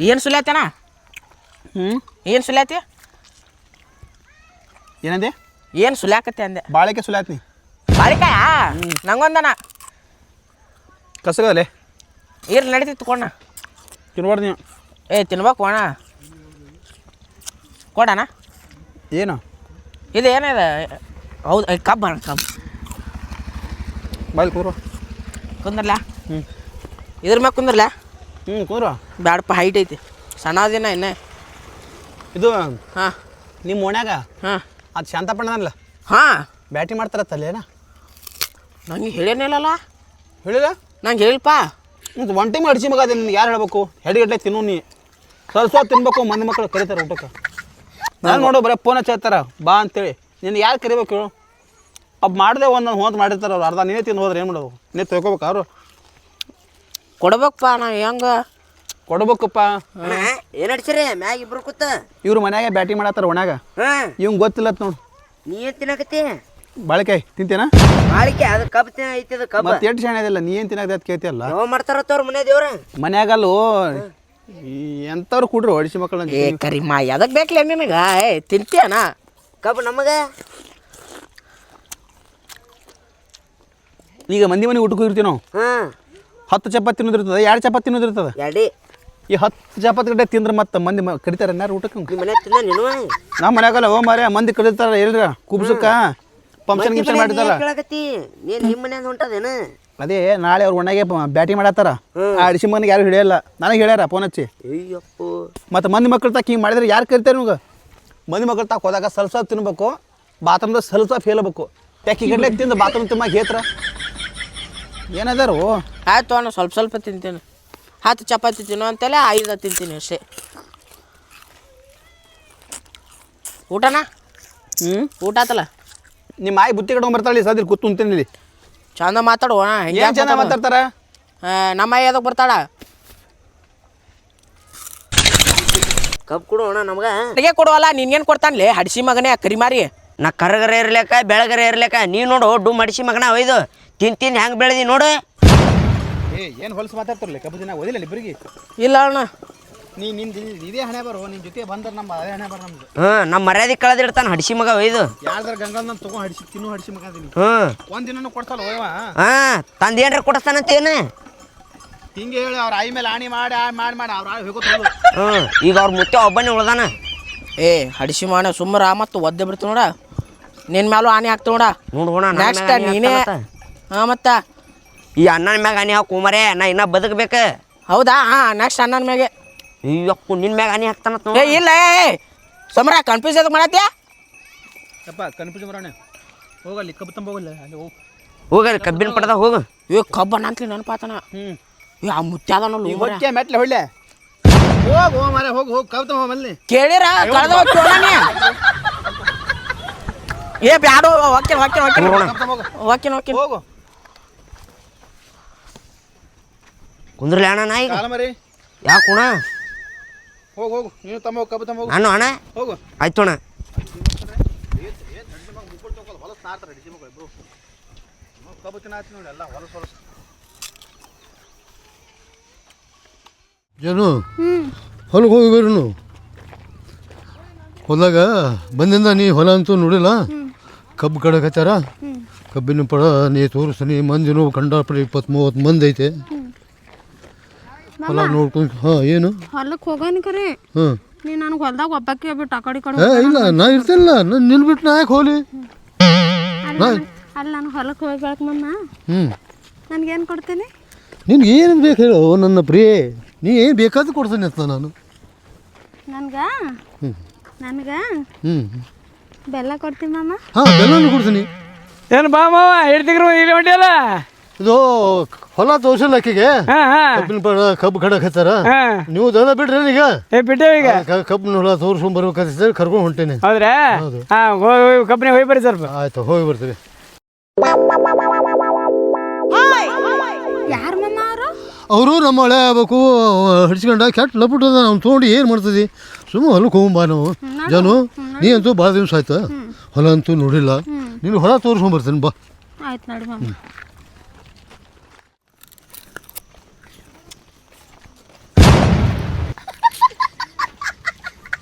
ಏನು ಸುಲ್ಯಾತನ? ಏನು ಸುಲ್ಯಾತಿ? ಏನಂದೆ? ಏನು ಸುಲ್ಯಾಕತ್ತೆ ಅಂದೆ. ಬಾಳಿಕೆ ಸುಲ್ಯಾತ್ನಿ. ಬಾಳಿಕಾಯ ನಂಗೊಂದನ ಕಸಗಲೆ ಇರ್ಲಿ ನಡೀತಿತ್ತು ಕೊಣ್ಣ. ತಿನ್ಬಾರ್ದು ನೀವು. ತಿನ್ಬೇಕು ಅಣ್ಣ. ಕೊಡಣ. ಏನು ಇದು ಏನಿದೆ? ಹೌದು ಕಬ್ಬು ಅಣ್ಣ, ಕಬ್ಬು. ಬಾಯ್ಲಿ ಕೂರು. ಕುಂದ್ರಲ್ಲ? ಇದ್ರ ಮ್ಯಾಗ ಕುಂದ್ರಲ್ಲ? ಕೂರು. ಬ್ಯಾಡಪ್ಪ, ಹೈಟ್ ಐತಿ. ಸಣ್ಣ ದಿನ ಇನ್ನೇ ಇದು. ಹಾಂ, ನಿಮ್ಮ ಓಣ್ಯಾಗ ಅದು ಶಾಂತಪ್ಪಣ್ಣನಲ್ಲ? ಹಾಂ, ಬ್ಯಾಟಿ ಮಾಡ್ತಾರತ್ತಲ್ಲೇನ? ನಂಗೆ ಹೇಳೇನಿಲ್ಲಲ್ಲ. ಹೇಳಿಲ್ಲ? ನಂಗೆ ಹೇಳಿಪ್ಪ. ಮತ್ತು ಒನ್ ಟೈಮ್ ಅಡಿಸಿ ಮಗ ನಿನ್ಗೆ ಯಾರು ಹೇಳ್ಬೇಕು? ಹೆಡಿಗಟ್ಟಲೆ ತಿನ್ನು ನೀ. ಸ್ವಲ್ಪ ತಿನ್ಬೇಕು. ಮಂದಿ ಮಕ್ಕಳು ಕರೀತಾರೆ ಊಟಕ್ಕೆ. ನಾನು ನೋಡು ಬರೀ ಫೋನ್ ಹಚ್ಚಿರ್ತಾರ ಬಾ ಅಂತೇಳಿ. ನಿನ್ನ ಯಾರು ಕರಿಬೇಕು ಹೇಳು? ಅಬ್ಬ ಮಾಡಿದೆ ಒಂದು ಹೋದ್ ಮಾಡಿರ್ತಾರೆ ಅವ್ರು. ಅರ್ಧ ನೀನೇ ತಿಂದು ಹೋದ್ರೆ ಏನು ಮಾಡೋದು? ನೀನು ತೊಳ್ಕೊಬೇಕು. ಅವರು ಕೊಡ್ಬೇಕಪ್ಪ. ನಾವು ಹೆಂಗೆ ಕೊಡ್ಬೇಕಪ್ಪ? ಏನು ನಡ್ಸಿರಿ ಮ್ಯಾಗ ಇಬ್ರು ಕೂತ? ಇವ್ರು ಮನ್ಯಾಗ ಬ್ಯಾಟಿಂಗ್ ಮಾಡತ್ತಾರ ಒಣ್ಯಾಗ. ಇವಂಗೆ ಗೊತ್ತಿಲ್ಲ ನೋಡು. ನೀ ಏನು ತಿನ್ನಕತ್ತಿ? ಬಾಳಿಕಾಯಿ ತಿಂತೇನ? ಬಾಳಿಕೆ ಅದು ಕಬ್ಬು ಐತಿ. ಅದು ಕಬ್ಬು ಮತ್ತೆ ಎಷ್ಟು ಶಾಣೆ ನೀ ಏನು ತಿನ್ನಕತ್ತೆ ಅಂತ ಕೇಳ್ತಿಯಲ್ಲ? ಯಾವ ಮಾಡ್ತಾರತ್ತವ್ರ ಮನೆ ದೇವ್ರ ಮನ್ಯಾಗಲ್ಲೋ ಎಂಥವ್ರು ಕುಡ್ರು ಅಡಿಸಿ ಮಕ್ಕಳು. ಕರಿಮಾ ಎದಕ್ಕೆ ಬೇಕಲ್ಲ ನಿನಗೆ? ತಿಂತೀಯನ ಕಬ್ಬು ನಮಗೆ? ಈಗ ಮಂದಿ ಮನೆ ಊಟಕ್ಕೆ ಇರ್ತೀವಿ ನಾವು. 10 ಚಪಾತಿ ತಿನ್ನೋದಿರ್ತದೆ, 2 ಚಪಾತಿ ತಿನ್ನೋದಿರ್ತದೆ. ಎಡಿ ಈ 10 ಚಪಾತಿ ಗಡ್ಡೆ ತಿಂದ್ರೆ ಮತ್ತೆ ಮಂದಿ ಕರಿತಾರೆ ಯಾರು ಊಟಕ್ಕೆ? ನಿಮ್ಮ ಮನೆ ತಿನ್ನ ನೀನು? ನಮ್ಮ ಮನ್ಯಾಗಲ್ಲ ಓ ಮಾರ್ಯ ಮಂದಿ ಕರೀತಾರ ಹೇಳ್ರ ಕುಬ್ಸಕ್ಕ ಫಂಕ್ಷನ್ ಗಿಂಕ್ಷನ್ ಮಾಡಿರ್ತಾರ. ಕೇಳಕತ್ತಿ ನೀನು ನಿಮ್ಮ ಮನೆ ಹೊಂಟದೇನು? ಅದೇ ನಾಳೆ ಅವ್ರ ಒಣಗೆ ಬ್ಯಾಟಿ ಮಾಡತ್ತಾರ. ಆ ಅಡಿಸಿ ಮಗನಿಗೆ ಯಾರು ಹಿಡಿಯಲ್ಲ. ನನಗೆ ಹೇಳ್ಯಾರ ಫೋನ್ ಹಚ್ಚಿ. ಅಯ್ಯಪ್ಪು. ಮತ್ತು ಮಂದಿ ಮಕ್ಕಳು ತಾಕ ಹಿಂಗೆ ಮಾಡಿದ್ರೆ ಯಾರು ಕರಿತಾರೆ ನಿಮ್ಗೆ? ಮಂದಿ ಮಕ್ಕಳು ತಾಕ ಹೋದಾಗ ಸ್ವಲ್ಪ ತಿನ್ಬೇಕು. ಬಾತ್ರೂಮ್ದಾಗ ಸ್ವಲ್ಪ ಹೇಳ್ಬೇಕು. ಟ್ಯಾಕಿ ಗಡ್ಲೆ ತಿಂದು ಬಾತ್ರೂಮ್ ತಿಮ್ಮಾಗ ಹೇತ್ರ ಏನದಾರು? ಆಯ್ತು ಅಣ್ಣ, ಸ್ವಲ್ಪ ತಿಂತೀನಿ. 10 ಚಪಾತಿ ತಿನ್ನೋ ಅಂತೇಳಿ 5 ತಿಂತೀನಿ ಅಷ್ಟೇ. ಊಟನ? ಊಟ ಆತಲ್ಲ? ನಿಮ್ಮ ಆಯಿ ಬುತ್ತಿ ಕಟ್ಕೊಂಡ್ ಬರ್ತಾಳೆ ಸದ್ಯ ಕೂತು ತಿನ್ನಿಲಿ. ಚಂದ ಮಾತಾಡುವ. ಏನು ಚಂದ ಮಾತಾಡ್ತಾರ? ನಮ್ಮ ಆಯಿ ಅದಕ್ಕೆ ಬರ್ತಾಳ. ಕಬ್ಬು ಕೊಡು ಅಣ್ಣ ನಮ್ಗೆ. ಅಡಿಗೆ ಕೊಡುವಲ್ಲ, ನಿನ್ಗೇನು ಕೊಡ್ತಾನ್ಲಿ ಹಡಿಸಿ ಮಗನೇ ಕರಿಮಾರಿ? ನಾ ಕರಗರೆ ಇರ್ಲಿಕ್ಕ ಬೆಳಗರೆ ಇರ್ಲಿಕ್ಕ ನೀ ನೋಡು ಡು ಮಡಿಸಿ ಮಗನ ಒಯ್ದು ತಿಂದು ಹೆಂಗೆ ಬೆಳೆದಿ ನೋಡು. ಏನು ಹೊಲಸು ಮಾತಾಡ್ತಾರಲ್ಲ ಕಬ್ಬು ದಿನ ಓದಿಲ್ಲ ಇಬ್ಬರಿಗೆ? ಇಲ್ಲ ಅಣ್ಣ, ಇದೇ ಹಣೆ ಬರೋ ನಿನ್ನ ಜೊತೆ ಬಂದ್ರೆ ನಮ್ಮ ಅದೇ ಹಣೆ ಬರೋ ನಮ್ದು. ನಮ್ಮ ಮರ್ಯಾದೆ ಕಳೆದಿರ್ತಾನೆ ಹಡಿಸಿ ಮಗ ಒಯ್ದು. ಯಾರ್ದಾರ ಗಂಗಲ್ ನಾನು ತೊಗೊಂಡು ಹಡಿಸಿ ತಿನ್ನು ಹಡಿಸಿ ಮಗ ಅದೀನಿ. ಒಂದಿನ ಕೊಡ್ತಾರ ಹೋಯವ. ತಂದು ಏನ್ರ ಕೊಡಿಸ್ತಾನಂತೇನು? ಹಿಂಗೆ ಹೇಳಿ ಅವ್ರ ಆಯಿ ಮೇಲೆ ಆಣಿ ಮಾಡಿ ಅವ್ರ ಆಯಿ ಹೋಗೋದು. ಈಗ ಅವ್ರ ಮುತ್ತೆ ಒಬ್ಬನೇ ಉಳ್ದಾನ. ಹಡಿಸಿ ಮಾಡ ಸುಮ್ಮರ ಮತ್ತು ಒದ್ದೆ ಬಿಡ್ತು ನೋಡ. ನಿನ್ನ ಮ್ಯಾಲೂ ಆನೆ ಆಗ್ತಾವ ನೋಡ. ನೋಡೋಣ ನೆಕ್ಸ್ಟ್ ನೀನೇ. ಹಾಂ, ಮತ್ತೆ ಈ ಅಣ್ಣನ ಮ್ಯಾಗ ಆನೆ ಹಾಕು ಮರೆ. ನಾ ಇನ್ನ ಬದುಕಬೇಕು. ಹೌದಾ? ನೆಕ್ಸ್ಟ್ ಅಣ್ಣನ ಮ್ಯಾಗೆ. ಅಯ್ಯಪ್ಪು ನಿನ್ನ ಮ್ಯಾಗ ಆನೆ ಹಾಕ್ತಾನ. ಇಲ್ಲ ಸಮರ ಕನ್ಫ್ಯೂಸ್ ಅದಕ್ಕೆ ಮಾಡತ್ತೀಯ? ಯಪ್ಪ ಕನ್ಫ್ಯೂಸ್ ಬರೋಣ. ಹೋಗಲ್ಲಿ ಕಬ್ಬು ತಂಬ ಹೋಗಲ್ಲ ಅಲ್ಲಿ ಹೋಗಲ್ಲಿ ಕಬ್ಬಿನ ಪಡೆದ ಹೋಗು. ಕಬ್ಬ ನಂತಲಿ ನೆನಪಾತನ. ಆ ಮುತ್ಯಾದನ ಮೆಟ್ಲೆ ಹೊಳ್ಳೆ ಹೋಗು ಮಾರೆ. ಹೋಗು ಕಬ್ಬು ತಂಬ ಮಲ್ಲಿ ಕೇಳಿರ ಕಳೆದ ಬ್ಯಾಡೋ. ಹೋಗು ಕುಂದ್ರಲಿ ಅಣ್ಣ. ನಾ ಈಗ ಮರಿ ಯಾಕೆ ಕುಣ? ಹೋಗು ನೀನು ತಮ್ಮ ಕಬ್ಬು ತಂಬ ನಾನು ಅಣ್ಣ ಹೋಗು. ಆಯ್ತು ಅಣ್ಣ. ಕಬ್ಬು ತಿನ್ನಾತಿ ನೋಡಿ ಎಲ್ಲ ಹೊಲಸು ಹೊಲಸು. ಜನು ಹೊಲಕ್ಕೆ ಹೋಗಿ ಬರ್ರಿ. ಹೊಲಾಗ ಬಂದಿಂದ ನೀ ಹೊಲ ಅಂತೂ ನೋಡಿಲ್ಲ. ಕಬ್ಬು ಕಡಕತ್ತಾರ. ಕಬ್ಬಿನ ಪಡ ನೀ ತೋರಿಸ್ತೀನಿ. ಮಂದಿನೂ ಕಂಡಾಪಡಿ 20-30 ಮಂದಿ ಐತೆ. ಹೊಲ ನೋಡ್ಕೊಂಡು. ಏನು ಹೊಲಕ್ಕೆ ಹೋಗೋಣ ಕರೆ? ನೀ ನನಗೆ ಹೊಲ್ದಾಗ ಒಬ್ಬಕ್ಕೆ ಬಿಟ್ಟು ಆ ಕಡೆ ಇಲ್ಲ ನಾ ಇರ್ತಿಲ್ಲ. ನಾನು ನಿಲ್ಬಿಟ್ಟು ನಾ ಯಾಕೆ ಹೋಲಿ? ಅಲ್ಲಿ ನಾನು ಹೊಲಕ್ಕೆ ಹೋಗ್ಬೇಕು ಮಮ್ಮ. ನನಗೇನು ಕೊಡ್ತೀನಿ? ನಿನ್ಗೆ ಏನು ಬೇಕು ಹೇಳು ನನ್ನ ಪ್ರಿಯೆ. ನೀ ಏನು ಬೇಕಾದ್ರೂ ಕೊಡ್ತೀನಿ ಅಂತ ನಾನು. ನನಗೆ ಬೆಲ್ಲ ಕೊಡ್ತೀನಿ ಮಾಮ. ಹಾಂ ಬೆಲ್ಲನೂ ಕೊಡ್ತೀನಿ. ಏನು ಬಾ ಮಾವ ಹಿಡ್ತಿಗ್ರು ಇಲ್ಲಿ ಹೊಂಟಿಯಲ್ಲ? ಇದು ಹೊಲ ತೋರ್ಸಲ್ಲ ಆಕೆಗೆ. ಕಬ್ಬಿನ ಪಡ ಕಬ್ಬು ಕಡಕತ್ತಾರ. ನೀವು ದನ ಬಿಡ್ರಿ ಈಗ? ಬಿಟ್ಟೇವ ಈಗ. ಕಬ್ಬಿನ ಹೊಲ ತೋರ್ಸ್ಕೊಂಡ್ ಬರ್ಬೇಕಂತ ಕರ್ಕೊಂಡು ಹೊಂಟೇನೆ. ಹೌದ್ರಾ? ಕಬ್ಬಿನ ಹೋಗಿ ಬರ್ರಿ ಸ್ವಲ್ಪ. ಆಯ್ತು ಹೋಗಿ ಬರ್ತೀವಿ. ಯಾರ ಮಮ್ಮ ಅವರು? ಅವರು ನಮ್ಮ ಹಳೆ ಆಗ್ಬೇಕು ಹಡ್ಸ್ಕೊಂಡ ಕೆಟ್ಟ ಲಪುಟದ ಅವ್ನು ತೊಗೊಂಡು ಏನು ಮಾಡ್ತದೆ ಸುಮ್ಮನೆ ಹೊಲಕ್ಕೆ ಹೋಗ್ಬಾ ನಾವು ಜಾನು ನೀ ಅಂತೂ ಭಾಳ ದಿವಸ ಆಯ್ತಾ ಹೊಲ ಅಂತೂ ನೋಡಿಲ್ಲ ನೀನು ಹೊಲ ತೋರಿಸ್ಕೊಂಬರ್ತೀನಿ ಬಾ. ಆಯ್ತು ನೋಡಿ ಮಮ್ಮ.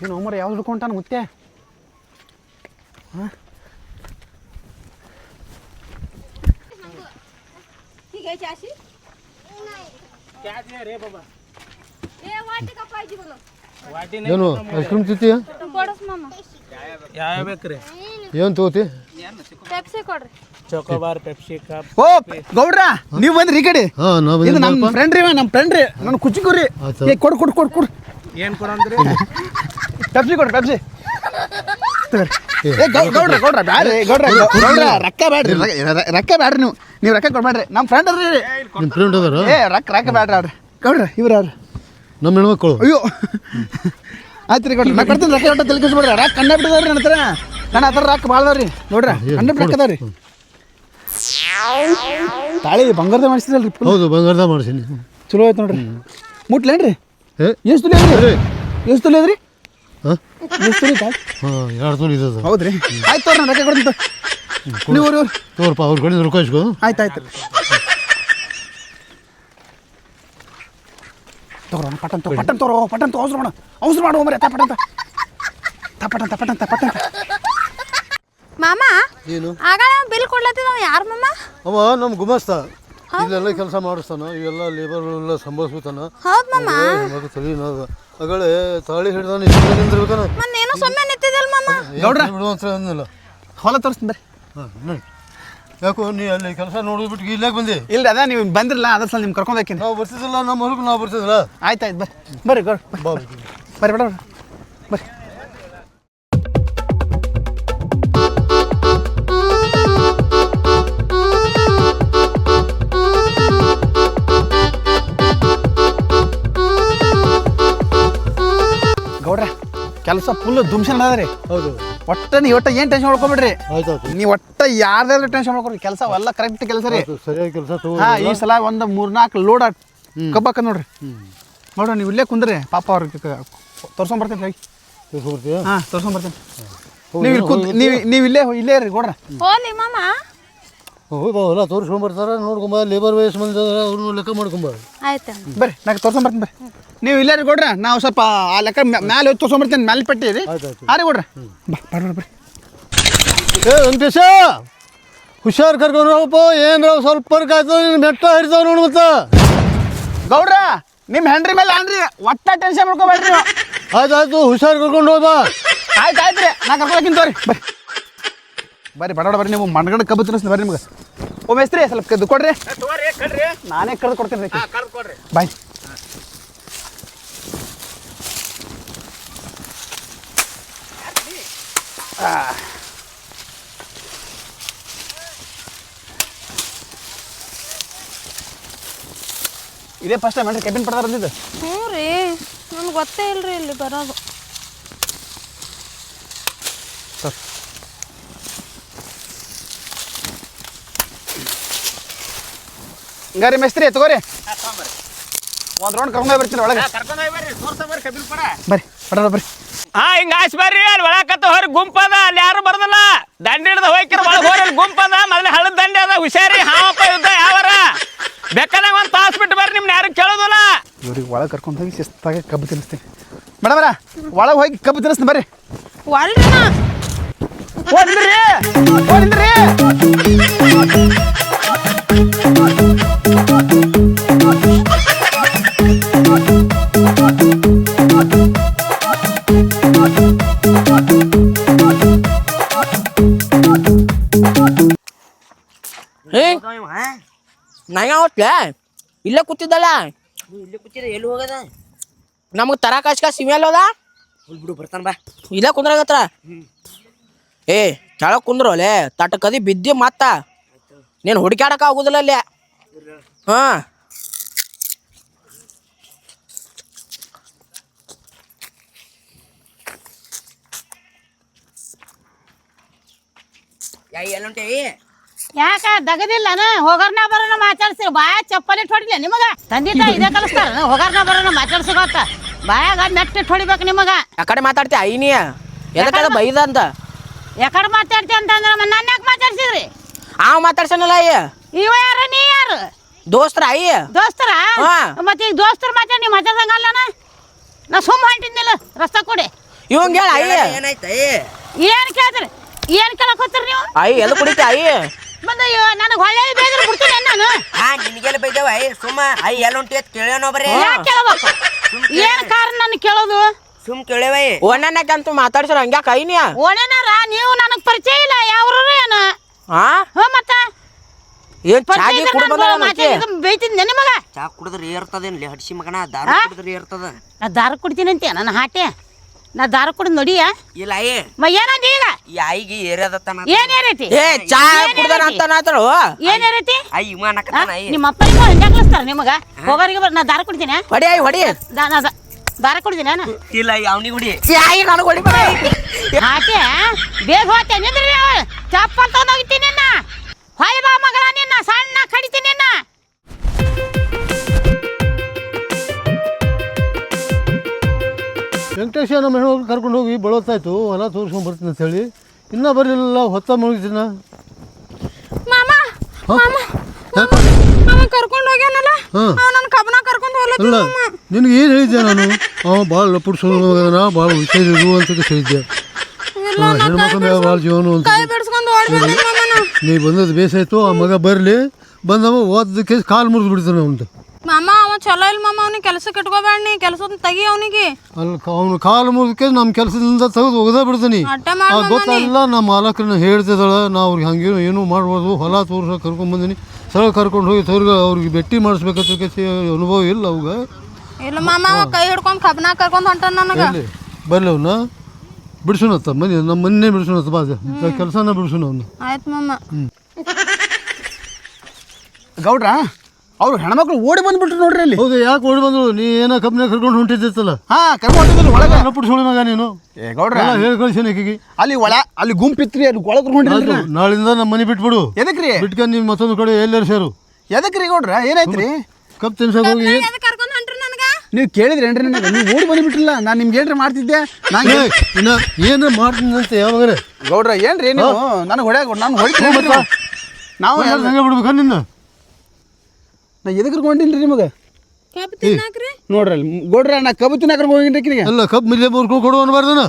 ಏನು ಒಮ್ಮರ ಯಾವ್ದು ಹಿಡ್ಕೊಂಟಾನ ಮುತ್ತೆ? ಹಾಂ ಏನು ಐಸ್ ಕ್ರೀಮ್ ತಿಂತೀಯ? ಕೊಡಸ್ ಮಮ್ಮ. ಯಾವ ಬೇಕ್ರಿ? ಏನು ತಗೋತಿ? ಪೆಪ್ಸಿ ಕೊಡ್ರಿ. ಚೋಕೋಬಾರ್ ಪೆಪ್ಸಿ ಕಪ್. ಓ ಗೌಡ್ರ ನೀವು ಬಂದ್ರಿ ಈ ಕಡೆ? ಹಾಂ ನಾವು ಇದು ನಮ್ಮ ಫ್ರೆಂಡ್ ರೀ, ನಮ್ಮ ಫ್ರೆಂಡ್ ರೀ, ನನ್ನ ಕುಚಿಕುರಿ. ಏ ಕೊಡು ಕೊಡು ಕೊಡು ಕೊಡು. ಏನು ಕೊಡಂದ್ರಿ? ಪೆಪ್ಸಿ ಕೊಡು ಪೆಪ್ಸಿ. ಏ ಗೌಡ್ರ ಗೌಡ್ರ ಬ್ಯಾಡ್ರಿ ಗೌಡ್ರ ಗೌಡ್ರ ರೊಕ್ಕ ಬ್ಯಾಡ್ರಿ, ರೊಕ್ಕ ಬ್ಯಾಡ್ರಿ, ನೀವು ರೊಕ್ಕ ಕೊಡ್ಬೇಡ್ರಿ. ನಮ್ಮ ಫ್ರೆಂಡ್ ಅದ್ರಿ. ನಿಮ್ಮ ಫ್ರೆಂಡ್ ಅದಾರ? ಏ ರೊಕ್ಕ ಬ್ಯಾಡ್ರಿ ಅವ್ರಿ ಗೌಡ್ರ. ಇವ್ರು ಯಾರು? ನಮ್ಮ ಹೆಣ್ಮಕ್ಳು. ಅಯ್ಯೋ ಆಯ್ತು ರೀ ಗೌಡ್ರ, ನಾ ಕೊಡ್ತೀನಿ ರೊಕ್ಕ ಒಟ್ಟು ತಲೆ ಕೆಡಿಸ್ಬೇಡ್ರಿ. ರೊಕ್ಕ ಕಂಡ ಬಿಟ್ಟಿದಾವ್ರಿ ನನ್ನ ಹತ್ರ. ನನ್ನ ಹತ್ರ ರೊಕ್ಕ ಭಾಳ ಅದಾವ್ರಿ ನೋಡ್ರಿ, ಕಂಡ ರೊಕ್ಕ ಅದಾವ್ರಿ. ತಾಳಿ ಬಂಗಾರದ ಮಾಡಿಸಿದಲ್ರಿ? ಹೌದು ಬಂಗಾರದ ಮಾಡ್ಸೀನಿ. ಚಲೋ ಆಯ್ತು ನೋಡ್ರಿ. ಮುಟ್ಲೇನ್ರಿ? ಏ ಎಷ್ಟು ತುಲಿ ಅದ್ರಿ? ಎಷ್ಟು ತುಲಿ ಅದ್ರಿ? ಹಾಂ ಎಷ್ಟು ತುಲಿ ತಾಳಿ? ಹಾಂ 2 ತೊಲೆ ಇದ್ದದ. ಹೌದ್ರಿ? ಆಯ್ತು ತೋರಿ, ನಾನು ರೊಕ್ಕ ಕೊಡ್ತೀನಿ. ನೀವು ತೋರಪ್ಪ ಅವ್ರ ಕಡೆ ರೊಕ್ಕ ಇಸ್ಕೊ. ಆಯ್ತು ಆಯ್ತು ತಗೋಣ. ಪಟ್ಟನ್ ತಗೋ ಪಟ್ಟನ್ ತೋರೋ ಪಟ್ಟನ್ ತಗೋ. ಅವಸರ ಮಾಡು ಮರೆ. ಪಟ್ಟನ್. ಮಾಮ ಏನು ಆಗ ಬಿಲ್ ಕೊಡ್ಲತ್ತಿದ ಯಾರ ಮಮ್ಮ? ಅವ ನಮ್ಮ ಗುಮಾಸ್ತ ಇಲ್ಲೆಲ್ಲ ಕೆಲಸ ಮಾಡಿಸ್ತಾನ, ಇವೆಲ್ಲ ಲೇಬರ್ ಎಲ್ಲ ಸಂಭಾಳಿಸ್ತಾನ. ಹೌದ್ ಮಮ್ಮ. ಮಗ ತಲೆನಾದ ಅಗಳೇ ತಾಳಿ ಹಿಡ್ದಾನ ನಿಂದಿರ್ಬೇಕನ. ಮನ್ನೇನೋ ಸುಮ್ಮನೆ ನಿಂತಿದ್ದಲ್ಲ ಮಮ್ಮ. ಗೌಡ್ರ ಬಿಡುವಂತ ಅಂದಿಲ್ಲ. ಹೊಲ ತೋರಿಸ್ತೀನಿ ಬರ್ರಿ. ಹಾಂ ನೋಡಿ ಯಾಕೋ ನೀ ಅಲ್ಲಿ ಕೆಲಸ ನೋಡಿಬಿಟ್ಟು ಇಲ್ಲಾಗ ಬಂದೆ? ಇಲ್ಲ ಅದ ನೀವು ಬಂದಿರಲ್ಲ, ಅದ್ರ ಸಲ ನಿಮ್ಗೆ ಕರ್ಕೊಂಡು ಹೋಗ್ತೀನಿ. ನಾವು ಬರ್ತಿದ್ದಿಲ್ಲ, ನಮ್ಮ ಹೊಲಕ್ಕೆ ನಾವು ಬರ್ತಿದ್ದಿಲ್ಲ. ಆಯ್ತು ಬರ್ರಿ ಗೌಡ್ರ ಬಾ ಬರ್ರಿ ಬೇಡ ಬರ್ರಿ. ಗೌಡ್ರ ಕೆಲಸ ಫುಲ್ ದುಮ್ಸನ್ ಅದ ರೀ. ಹೌದು ಒಟ್ಟ ನೀವು ಏನು ಟೆನ್ಷನ್ ಮಾಡ್ಕೊಬೇಡ್ರಿ. ಆಯ್ತು ನೀವು ಒಟ್ಟ ಯಾರ್ದಾದ್ರು ಟೆನ್ಷನ್ ಮಾಡ್ಕೊಡ್ರಿ. ಕೆಲಸ ಎಲ್ಲ ಕರೆಕ್ಟ್ ಕೆಲಸ ರೀ. ಸರಿಯಾಗಿ ಕೆಲಸ ತಗೋ. ಹಾಂ ಈ ಸಲ ಒಂದು 3-4 ಲೋಡ್ ಕಬ್ಬಾಕ ನೋಡ್ರಿ. ನೋಡ್ರಿ ನೀವು ಇಲ್ಲೇ ಕುಂದ್ರಿ, ಪಾಪ ಅವ್ರಿಗೆ ತೋರ್ಸ್ಕೊಂಬರ್ತೀನಿ ಹೇಳಿ. ತೋರಿಸ್ಕೊಡ್ತೀಯಾ? ಹಾಂ ತೋರ್ಸ್ಕೊಂಬರ್ತೀನಿ. ನೀವು ಇಲ್ಲಿ ಕುಂತ್ ನೀವು ಇಲ್ಲೇ ರೀ ಗೌಡ್ರ. ಓ ನಿಮ್ಮ ಮಾಮ ಹೋಗಿ ಬಾ ಹೊಲ ತೋರಿಸ್ಕೊಂಬರ್ತಾರ, ನೋಡ್ಕೊಂಬ. ಲೇಬರ್ ವಯಸ್ಸು ಮಂದಿ ಅವ್ರನ್ನ ಲೆಕ್ಕ ಮಾಡ್ಕೊಂಬ. ಆಯ್ತು ಬರ್ರಿ ನಾನು ತೋರ್ಸ್ಕೊಂಬರ್ತೀನಿ ಬರ್ರಿ. ನೀವು ಇಲ್ಲೇ ರೀ ಗೌಡ್ರ, ನಾವು ಸ್ವಲ್ಪ ಆ ಲೆಕ್ಕ ಮ್ಯಾಲೆ ಹೋಗಿ ತೋರ್ಸ್ಕೊಂಬರ್ತೀನಿ. ಮ್ಯಾಲೆ ಪಟ್ಟಿ ರೀ. ಹಾಂ ರೀ ಗೌಡ್ರ ಬರ್ರಿ. ಏ ವೆಂಕಟೇಶ ಹುಷಾರು ಕರ್ಕೊಂಡು ಹೋಗಪ್ಪ. ಏನ್ರ ಸ್ವಲ್ಪ ಪರ್ಕ್ ಆಯ್ತು ನೀನು ಮೆಟ್ಟ ಹರಿತಾವ ನೋಡು. ಮತ್ತೆ ಗೌಡ್ರ ನಿಮ್ಮ ಹೆಂಡ್ರಿ ಮೇಲೆ ಅನ್ರಿ, ಒಟ್ಟ ಟೆನ್ಷನ್ ಮಾಡ್ಕೊಬೇಡ್ರಿ. ಆಯ್ತು ಹುಷಾರು ಕರ್ಕೊಂಡು ಹೋಗ್ಬಾ. ಆಯ್ತು ರೀ, ನಾ ಕರ್ಕೊಳಕಿಂತ ತೋರಿ ಬರ್ರಿ ಬಡ ಬರ್ರಿ. ನೀವು ಮಣ್ಗಡೆ ಕಬ್ಬು ತಿನ್ನಿಸ್ತೀನಿ ಬರ್ರಿ. ನಿಮ್ಗೆ ಓ ಮೇಸ್ತ್ರಿ ಸ್ವಲ್ಪ ಕದ್ದು ಕೊಡ್ರಿ. ನಾನೇ ಕರೆದು ಕೊಡ್ತೀನಿ ರೀ. ಬಾಯ್. ಇದೇ ಫಸ್ಟ್ ಟೈಮ್ ಏನ್ರಿ ಕೆಬಿನ್ ಪಡ್ದಾರ ಬಂದಿದ್ದು? ಹ್ಞೂ ರೀ, ನನಗೆ ಗೊತ್ತೇ ಇಲ್ರಿ ಇಲ್ಲಿ ಬರೋದು. ಹಂಗಾರಿ ಮೇಸ್ತ್ರಿ ತಗೋರಿ, ಒಂದು ರೌಂಡ್ ಕರ್ಕೊಂಡು ಬರ್ತೀನಿ ಒಳಗೆ. ಬರ್ರಿ ಬಡ ಬರ್ರಿ. ಹಿಂಗ ಆಯ್ಸ್ ಬರ್ರಿ. ಅಲ್ಲಿ ಒಳಕತ್ತ ಹೊರ ಗುಂಪದ, ಅಲ್ಲಿ ಯಾರು ಬರ್ದಲ್ಲ. ದಂಡ ಹಿಡ್ದ ಹೋಯ್ಕಿರ ಒಳಗೆ ಹೋರಿ. ಅಲ್ಲಿ ಗುಂಪದ, ಮೊದಲು ಹಳ್ಳದ ದಂಡೆ ಅದ. ಹುಷಾರಿ ಹಾವಪ್ಪ ಯುದ್ಧ ಯಾವಾರ ಬೇಕಾದಾಗ ಒಂದು ತಾಸು ಬಿಟ್ಟು ಬರ್ರಿ. ನಿಮ್ನ ಯಾರು ಕೇಳೋದಿಲ್ಲ. ಇವ್ರಿಗೆ ಒಳಗೆ ಕರ್ಕೊಂಡು ಹೋಗಿ ಶಿಸ್ತಾಗಿ ಕಬ್ಬು ತಿನ್ನಿಸ್ತೀನಿ. ಮೇಡಮರ ಒಳಗೆ ಹೋಗಿ ಕಬ್ಬು ತಿನ್ನಿಸ್ತೀನಿ ಬರ್ರಿ. ಒಲ್ರಿ ನಾ ಓಡಿದ್ರಿ. ನಂಗೆ ಹೊತ್ಲೆ ಇಲ್ಲೇ ಕೂತಿದ್ದಲ್ಲ. ಇಲ್ಲಿ ಕೂತಿದ ಎಲ್ಲಿ ಹೋಗದ? ನಮಗೆ ತರಾಕಾಸ್ಕ ಸಿಮೇಲ್ ಅದ. ಬಿಡು ಬರ್ತಾನ ಬಾ. ಇಲ್ಲೇ ಕುಂದ್ರಾಗತ್ರ. ಏ ಕೆಳಗೆ ಕುಂದ್ರು ಅಲ್ಲೇ ತಟಕದಿ ಬಿದ್ದಿ ಮತ್ತ ನೀನು ಹುಡುಕ್ಯಾಡಕ ಆಗುದಿಲ್ಲ ಅಲ್ಲೇ. ಹಾಂ ಎಲ್ಲುಂಟೇವಿ ಯಾಕ ದಗದಿಲ್ಲನ ಹೋಗಾರ್ನ ಬರೋಣ ಮಾತಾಡ್ಸಿರಿ ಬಾಯ ಚಪ್ಪಲಿ ಹೊಡಿಲ್ಲ ನಿಮಗ ತಂದೆ ತಾಯಿ ಇದೇ ಕಲಿಸ್ತಾರ ಹೋಗಾರ್ನ ಬರೋಣ ಮಾತಾಡ್ಸಿಗೋತ ಬಾಯಾಗ ಮೆಟ್ಟಿ ಹೊಡಿಬೇಕು ನಿಮಗ ಆ ಕಡೆ ಮಾತಾಡ್ತಿ ಐನಿಯ ಎದಕ್ಕದ ಬೈದ ಅಂತ ಯಾಕಡೆ ಮಾತಾಡ್ತಿ ಅಂತಂದ್ರ ನನ್ನ ಯಾಕೆ ಮಾತಾಡ್ಸಿದ್ರಿ ಅವ್ ಮಾತಾಡ್ಸನಲ್ಲ ಅಯ್ಯ ಇವ ಯಾರು ನೀ ಯಾರು ದೋಸ್ತರ ಅಯ್ಯ ದೋಸ್ತರ ಹಾ. ಮತ್ತೆ ಈಗ ದೋಸ್ತರ ಮಾತಾಡಿ ನೀವು ಮಾತಾಡಂಗಲ್ಲನ ನಾ ಸುಮ್ಮ ಹೊಂಟಿದ್ನಿಲ್ಲ ರಸ್ತಾ ಕೊಡಿ ಇವಂಗ ಹೇಳ ಅಯ್ಯ ಏನಾಯ್ತು ಏನ್ ಕೇಳ್ತೀರಿ ಏನ್ ಕೇಳಕ್ ಹೋಗ್ತೀರಿ ನೀವು ಅಯ್ಯ ಎದು ಕುಡಿತಿ ಅಯ್ಯ ಬಂದ ನನಗೆ ಹೊಳ್ಳೆ ಬೇದ್ರೆ ಬಿಡ್ತೀನಿ ನಾನು ನಿನಗೆಲ್ಲ ಬೈದವ ಸುಮ್ಮ ಎಲ್ಲಿ ಹೊಂಟಿ ಅಂತ ಕೇಳ್ಯಾನೋ ಬರೇ ಯಾಕೆ ಕೇಳಬೇಕು ಏನ್ ಕಾರಣ ನನ್ನ ಕೇಳೋದು ಸುಮ್ ಕೇಳವೈ ಒಣ್ಣಕ್ಕಂತೂ ಮಾತಾಡ್ಸರ ಹಂಗ್ಯಾಕ ಐನಿಯ ಓಣೇನಾರ ನೀವು ನನಗ್ ಪರಿಚಯ ಇಲ್ಲ ಯಾವ್ರು ಏನು ಹಾ ಮತ್ತ ಏನ್ ಚಾಗಿ ಕುಡ್ ಬಂದ ಬೈತಿದ್ದೆ ನಿಮಗ ಚಾ ಕುಡಿದ್ರೆ ಏರ್ತದೇನ್ಲಿ ಹಡ್ಸಿ ಮಗನ ದಾರು ಕುಡಿದ್ರೆ ಏರ್ತದ ನಾ ದಾರ ಕುಡ್ತೀನಿ ಅಂತೀಯ ನನ್ನ ಹಾಟೆ ನಾ ದಾರ ಕುಡಿದ್ ನೋಡಿಯ ಇಲ್ಲ ಅಯ್ಯ ಏನಂತ ಈಗ ಈ ಆಯಿಗೆ ಏರ್ಯದತ್ತಾನ ಏನ್ ಏರೈತಿ ಏ ಚಾ ಕುಡ್ದಾನ ಅಂತ ನಾತಳು ಏನ್ ಏರೈತಿ ಅಯ್ಯ ಇವ ಅನ್ನಕತ್ತಾನ ಅಯ್ಯ ನಿಮ್ಮ ಅಪ್ಪ ನಿಮ್ಮ ಹಿಂಗ ಕಲಿಸ್ತಾರ ನಿಮಗ ಹೋಗೋರಿಗೆ ನಾ ದಾರ ಕುಡ್ತೀನಿ ಹೊಡಿ ಅಯ್ಯ ಹೊಡಿ ದಾರ ಕುಡ್ತೀನಿ ನಾನು ಇಲ್ಲ ಅವನಿಗೆ ಹುಡಿ ಚಾಯಿ ನನಗೆ ಹೊಡಿ ಹಾಟೆ ಬೇಗ ಹೋಗ್ತೆ ನಿಂದ್ರಿ ಚಪ್ಪಲ್ ತಗೊಂಡೋಗಿತ್ತೀನಿ ನಿನ್ನ ಹೊಯ್ ಬಾ ಮಗಳ ನಿನ್ನ ಸಣ್ಣ ಕಡಿತೀನಿ ನಿನ್ನ ವೆಂಕಟೇಶ ನಮ್ಮ ಹೆಣ್ಣು ಕರ್ಕೊಂಡು ಹೋಗಿ ಬಳೋತ್ತಾಯ್ತು ಹೊಲ ತೋರಿಸ್ಕೊಂಡು ಬರ್ತೀನಿ ಅಂತ ಹೇಳಿ ಇನ್ನೂ ಬರಲಿಲ್ಲ ಹೊತ್ತ ಮುಗಿದಿನ ಮಾಮ ಕರ್ಕೊಂಡು ಹೋಗ್ಯಾನಲ್ಲ ನನ್ನ ಕಬ್ಬನ ಕರ್ಕೊಂಡು ಅಲ್ಲ ನಿನಗೆ ಏನು ಹೇಳಿದ್ದೆ ನಾನು ಭಾಳ ಲಪುಡ್ಸೋನ ಭಾಳ ಹುಷಾರಿರು ಅಂತ ಹೇಳಿದ್ದೆ ಹೆಣ್ಮಕ್ಳ ಮೇಲೆ ಭಾಳ ಜೀವನ ಅಂತ ನೀ ಬಂದದ್ದು ಬೇಸಾಯ್ತು ಆ ಮಗ ಬರಲಿ ಬಂದವ ಓದಕ್ಕೆ ಕಾಲು ಮುರಿದು ಬಿಡ್ತಾನೆ ಅವನು ಮಾಮ ಅವ ಚಲೋ ಇಲ್ಲ ಮಾಮ ಅವನಿಗೆ ಕೆಲಸಕ್ಕೆ ಇಟ್ಕೋಬೇಡ ನೀ ಕೆಲಸ ತೆಗಿ ಅವನಿಗೆ ಅಲ್ಲಿ ಅವನು ಕಾಲು ಮುರಿದಕ್ಕೆ ನಮ್ಮ ಕೆಲಸದಿಂದ ತೆಗೆದು ಒಗದ ಬಿಡ್ತಾನೆ ಗೊತ್ತಾಗಿಲ್ಲ ನಮ್ಮ ಮಾಲಕರನ್ನ ಹೇಳ್ತಿದ್ದಾಳ ನಾ ಅವ್ರಿಗೆ ಹಂಗೇನು ಏನೂ ಮಾಡ್ಬೋದು ಹೊಲ ತೋರ್ಸ ಕರ್ಕೊಂಡ್ಬಂದಿನಿ ಸಲ ಕರ್ಕೊಂಡು ಹೋಗಿ ತೋರ್ಗ ಅವ್ರಿಗೆ ಭೇಟಿ ಮಾಡಿಸ್ಬೇಕಂತ ಅನುಭವ ಇಲ್ಲ ಅವಾಗ ಇಲ್ಲ ಮಾಮ ಅವ ಕೈ ಹಿಡ್ಕೊಂಡು ಕಬ್ಬನ ಕರ್ಕೊಂಡು ಹೊಂಟ ನನಗೆ ಬರಲಿ ಅವನ್ನ ಬಿಡ್ಸೋಣತ್ತ ಮನೆ ನಮ್ಮ ಮನೆ ಬಿಡ್ಸೋಣತ್ತ ಬಾಜ ಕೆಲಸನ ಬಿಡ್ಸೋಣ ಅವನು ಆಯ್ತು ಮಾಮ ಗೌಡ್ರ ಅವ್ರು ಹೆಣ್ಮಕ್ಳು ಓಡಿ ಬಂದ್ಬಿಟ್ರು ನೋಡ್ರಿ ಅಲ್ಲಿ ಹೌದು ಯಾಕೆ ಓಡಿ ಬಂದ್ರು ನೀ ಏನೋ ಕಬ್ಬಿನ ಕರ್ಕೊಂಡು ಹೊಂಟಿದ್ದಿತ್ತಲ್ಲ ಕರ್ಕೊಂಡು ಒಳಗೆ ಪುಡ್ಸೋಳಿ ಮಗ ನೀನು ಏ ಗೌಡ್ರ ಹೇಳಿ ಕಳ್ಸೀನಿ ಆಕಿಗೆ ಅಲ್ಲಿ ಗುಂಪಿತ್ರಿ ಅಲ್ಲಿ ಒಳಗೆ ಹೊಂಟಿದ್ರಿ ನಾಳಿಂದ ನಮ್ಮ ಮನೆ ಬಿಟ್ಬಿಡು ಎದಕ್ರಿ ಬಿಟ್ಕೊಂಡು ನೀವು ಮತ್ತೊಂದು ಕಡೆ ಎಲ್ಲರೂ ಸೇರು ಎದಕ್ರಿ ಗೌಡ್ರ ಏನಾಯ್ತ್ರಿ ಕಪ್ ತಿನ್ಸಕ್ ಹೋಗಿ ಕರ್ಕೊಂಡು ಹೊಂಟ್ರಿ ನನಗೆ ನೀವು ಕೇಳಿದ್ರೇನ್ರಿ ನನಗೆ ನೀವು ಓಡಿ ಬಂದ್ಬಿಟ್ರಲ್ಲ ನಾನು ನಿಮ್ಗೆ ಏನ್ರಿ ಮಾಡ್ತಿದ್ದೆ ನಾನು ಇನ್ನ ಏನು ಮಾಡ್ತೀನಿ ಅಂತ ಯಾವಾಗ ಗೌಡ್ರ ಏನ್ರಿ ನೀವು ನನಗೆ ಹೊಡ್ಯಾಗ ನಾನು ಹೊಡಿತೀನಿ ನಾವು ಹಂಗೆ ಬಿಡ್ಬೇಕ ನಿನ್ನ ನಾ ಎದಕ್ಕೆ ಕರ್ಕೊಂಡಿನ್ರಿ ನಿಮಗೆ ಕಬ್ಬು ತಿನ್ನಾಕ್ರಿ ನೋಡ್ರಿ ಅಲ್ಲಿ ಗೌಡ್ರ ನಾ ಕಬ್ಬು ತಿನ್ನಾಕ ಹೋಗಿನ್ರಿ ಅಲ್ಲ ಕಪ್ ಮಿಲ್ಲೆ ಮುರ್ಕೊಂಡು ಕೊಡು ಅನ್ಬಾರ್ದನ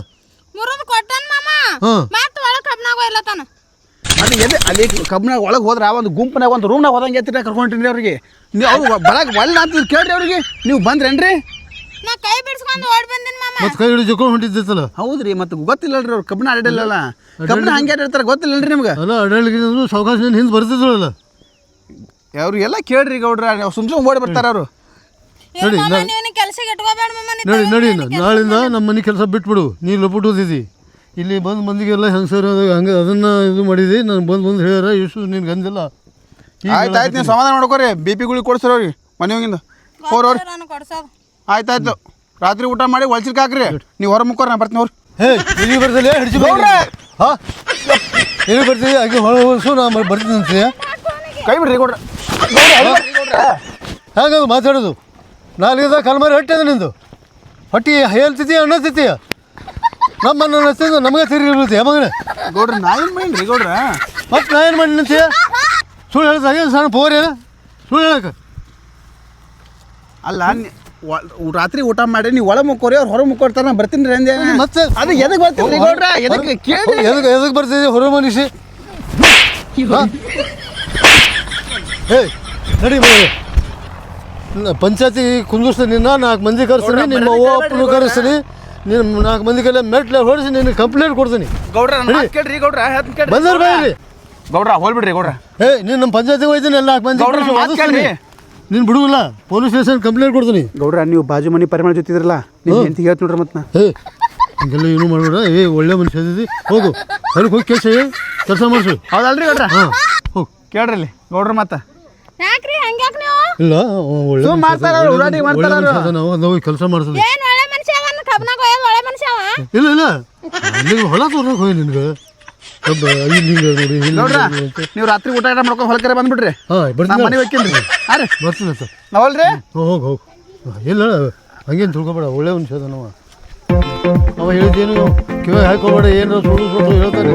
ಮುರಿದು ಕೊಟ್ಟನ್ ಮಾಮ ಮತ್ತೆ ಒಳಗೆ ಕಬ್ಬನಾಗ ಇಲ್ಲ ತಾನ ಅದು ಎದೆ ಅಲ್ಲಿ ಕಬ್ಬನಾಗ ಒಳಗೆ ಹೋದ್ರೆ ಒಂದು ಗುಂಪನಾಗ ಒಂದು ರೂಮ್ನಾಗ ಹೋದಂಗೆ ಎತ್ತಿರ ಕರ್ಕೊಂಡಿನಿ ಅವ್ರಿಗೆ ನೀವು ಅವ್ರು ಒಳಗೆ ಒಳ್ಳೆ ಅಂತ ಕೇಳ್ರಿ ಅವ್ರಿಗೆ ನೀವು ಬಂದ್ರೇನ್ರಿ ನಾ ಕೈ ಬಿಡ್ಸ್ಕೊಂಡು ಓಡ್ ಬಂದಿನಿ ಮಾಮ ಮತ್ತೆ ಕೈ ಹಿಡಿದು ಜೊಕೊಂಡು ಹೊಂಟಿದ್ದಿತ್ತಲ್ಲ ಹೌದ್ರಿ ಮತ್ತೆ ಗೊತ್ತಿಲ್ಲಲ್ರಿ ಅವ್ರು ಕಬ್ಬನ ಅಡ್ಡಿಲ್ಲಲ್ಲ ಕಬ್ಬನ ಹಂಗೆ ಇರ್ತಾರೆ ಗೊತ್ತಿಲ್ಲಲ್ರಿ ನಿಮ್ಗೆ ಅಲ್ಲ ಅಡ್ಡಾಳಿಗೆ ಸಾವಕಾಶ ಹಿಂದೆ ಬರ್ತಿದ್ರಲ್ಲ ಅವ್ರು ಎಲ್ಲ ಕೇಳ್ರಿ ಗೌಡ್ರ ಸುಮ್ ಓಡಿ ಬರ್ತಾರೆ ಅವರು ನಡಿ ನೀವು ಕೆಲಸಕ್ಕೆ ಇಟ್ಕೋಬೇಡ ಮಾಮ ನಡಿ ನಾಳಿಂದ ನಮ್ಮ ಮನೆ ಕೆಲಸ ಬಿಟ್ಬಿಡು ನೀ ಲಪುಟ್ಟಿದ್ದಿ ಇಲ್ಲಿ ಬಂದು ಮಂದಿಗೆಲ್ಲ ಹೆಂಗಸರ ಹಂಗೆ ಅದನ್ನು ಇದು ಮಾಡಿದಿ ನಾನು ಬಂದು ಹೇಳ್ಯಾರ ಇಷ್ಟು ನಿನ್ಗೆ ಅಂದಿಲ್ಲ ಆಯ್ತು ನೀವು ಸಮಾಧಾನ ಮಾಡ್ಕೋರಿ ಬಿ ಪಿ ಗುಳಿ ಕೊಡ್ಸ್ರಿ ಅವ್ರಿಗೆ ಮನೆ ಹೋಗಿಂದ ಹೋರ್ರಿ ಆಯ್ತಾಯ್ತು ರಾತ್ರಿ ಊಟ ಮಾಡಿ ಒಳಚಿರ್ಕ ಹಾಕ್ರಿ ನೀವು ಹೊರ ಮುಕ್ಕೋರಿ ನಾ ಬರ್ತೀನಿ ಅವ್ರು ಇಲ್ಲಿ ಬರ್ದಲ್ಲಿ ಹಿಡಿಸಿ ಹಾಂ ಇಲ್ಲಿ ಬರ್ತೀವಿ ಹಾಗೆ ಹೊಳ ಹೊಲಸು ನಾ ಬರ್ತೀನಿ ಅಂತೀಯ ಕೈ ಬಿಡ್ರಿ ಗೌಡ್ರ ಹೇಗೆ ಮಾತಾಡೋದು ನಾಲ್ಕೈದ ಕಲ್ಮಾರಿ ಹೊಟ್ಟೆದ ನಿಂದು ಹೊಟ್ಟಿ ಹೇಳ್ತಿದ್ದೀಯ ಅನ್ನತ್ತಿದ್ದೀಯ ನಮ್ಮನ್ನು ಅನ್ನತ್ತಿದ್ದು ನಮಗೆ ತಿರುಗಿ ಮಗನೇ ಗೌಡ್ರ ನಾ ಏನು ಮಾಡೀನಿ ಗೌಡ್ರ ಮತ್ತೆ ನಾ ಏನು ಮಾಡಿ ನಿಂತೀಯ ಸುಳ್ಳು ಹೇಳ್ದಾಗ ಸಣ್ಣ ಪೋರೇನ ಸುಳ್ಳು ಹೇಳಕ್ಕೆ ಅಲ್ಲ ರಾತ್ರಿ ಊಟ ಮಾಡಿ ನೀವು ಒಳ ಮುಕ್ಕೋರಿ ಅವ್ರು ಹೊರ ಮುಕ್ಕೋರ್ತಾರೆ ನಾ ಬರ್ತೀನಿ ರೀ ಅಂದೆ ಮತ್ತೆ ಅದು ಎದಕ್ಕೆ ಬರ್ತೀನಿ ಗೌಡ್ರ ಎದಕ್ಕೆ ಕೇಳಿ ಎದಕ್ಕೆ ಬರ್ತಿದ್ದೀವಿ ಹೊರ ಮನುಷ್ಯ ನಡಿ ಪಂಚಾಯತಿ ಕುಂದಿಸ್ತೀನಿ ನಿನ್ನ 4 ಮಂದಿ ಕರೆಸ್ತೀನಿ ನಿಮ್ಮ ಅವ್ವ ಅಪ್ಪನು ಕರೆಸ್ತೀನಿ ನಿನ್ನ 4 ಮಂದಿಗೆಲ್ಲ ಮೆಟ್ಲೆ ಹೊಡಿಸಿ ನಿನ್ನ ಕಂಪ್ಲೇಂಟ್ ಕೊಡ್ತೀನಿ ಗೌಡ್ರ ಕೇಳ್ರಿ ಗೌಡ್ರ ಹೇಳ್ತೀನಿ ಬಂದವ್ರು ಬೇಡ್ರಿ ಗೌಡ್ರ ಹೋಗ್ಬಿಡ್ರಿ ಗೌಡ್ರ ನೀನು ನಮ್ಮ ಪಂಚಾಯತಿಗೆ ಹೋಯ್ತೀನಿ ಎಲ್ಲ 4 ಮಂದಿ ಕೇಳ್ರಿ ನೀನು ಬಿಡುವಲ್ಲ ಪೊಲೀಸ್ ಸ್ಟೇಷನ್ ಕಂಪ್ಲೇಂಟ್ ಕೊಡ್ತೀನಿ ಗೌಡ್ರ ನೀವು ಬಾಜು ಮನೆ ಪರಿಮಾಣ ಜೊತಿದ್ರಲ್ಲ ನೀವು ಹೆಂಡತಿ ಹೇಳ್ತೀನಿ ನೋಡ್ರಿ ಮತ್ತೆ ಹಿಂಗೆಲ್ಲ ಏನೂ ಮಾಡಬೇಡ ಒಳ್ಳೆ ಮನುಷ್ಯ ಇದ್ದೀವಿ ಹೋಗು ಅದಕ್ಕೆ ಹೋಗಿ ಕೆಲಸ ಮಾಡಿಸು ಹೌದಲ್ರಿ ಗೌಡ್ರ ಹಾಂ ಹೋಗು ಕೇಳ್ರಿ ಅಲ್ಲಿ ಗೌಡ್ರ ಮತ್ತೆ ಯಾಕ್ರಿ ಹಂಗ್ಯಾಕ್ ನೀವು ಇಲ್ಲ ಒಳ್ಳೆ ನಾವು ಕೆಲಸ ಮಾಡ್ತೀವಿ ಏನ್ ಒಳ್ಳೆ ಮನುಷ್ಯ ಅವನ್ನ ಕಬ್ಬನಾಗ ಒಳ್ಳೆ ಮನುಷ್ಯ ಅವ ಇಲ್ಲ ಅಲ್ಲಿಗೆ ಹೊಲ ತೋರ್ಸಕ್ಕೆ ಹೋಗಿ ನಿನ್ಗೆ ನೋಡಿ ನೋಡ್ರ ನೀವು ರಾತ್ರಿ ಊಟ ಮಾಡ್ಕೊಂಡು ಹೊಲಕರೆ ಬಂದ್ಬಿಡ್ರಿ ಹಾಂ ನಾ ಬರ್ತೀನಿ ಮನೆ ಹೋಗ್ತೀನಿ ಹಾಂ ರೀ ಬರ್ತೀನಿ ಸರ್ ನಾವಲ್ರಿ ಹೋಗಿ ಹೋಗಿ ಇಲ್ಲ ಹಂಗೇನು ತಿಳ್ಕೊಬೇಡ ಒಳ್ಳೆ ಮನುಷ್ಯ ಅದಾನವ ಅವ ಹೇಳಿದ್ದೇನು ಕಿವಿ ಹಾಕೋಬೇಡ ಏನು ಸುಳ್ಳು ಸುಳ್ಳು ಹೇಳ್ತಾನೆ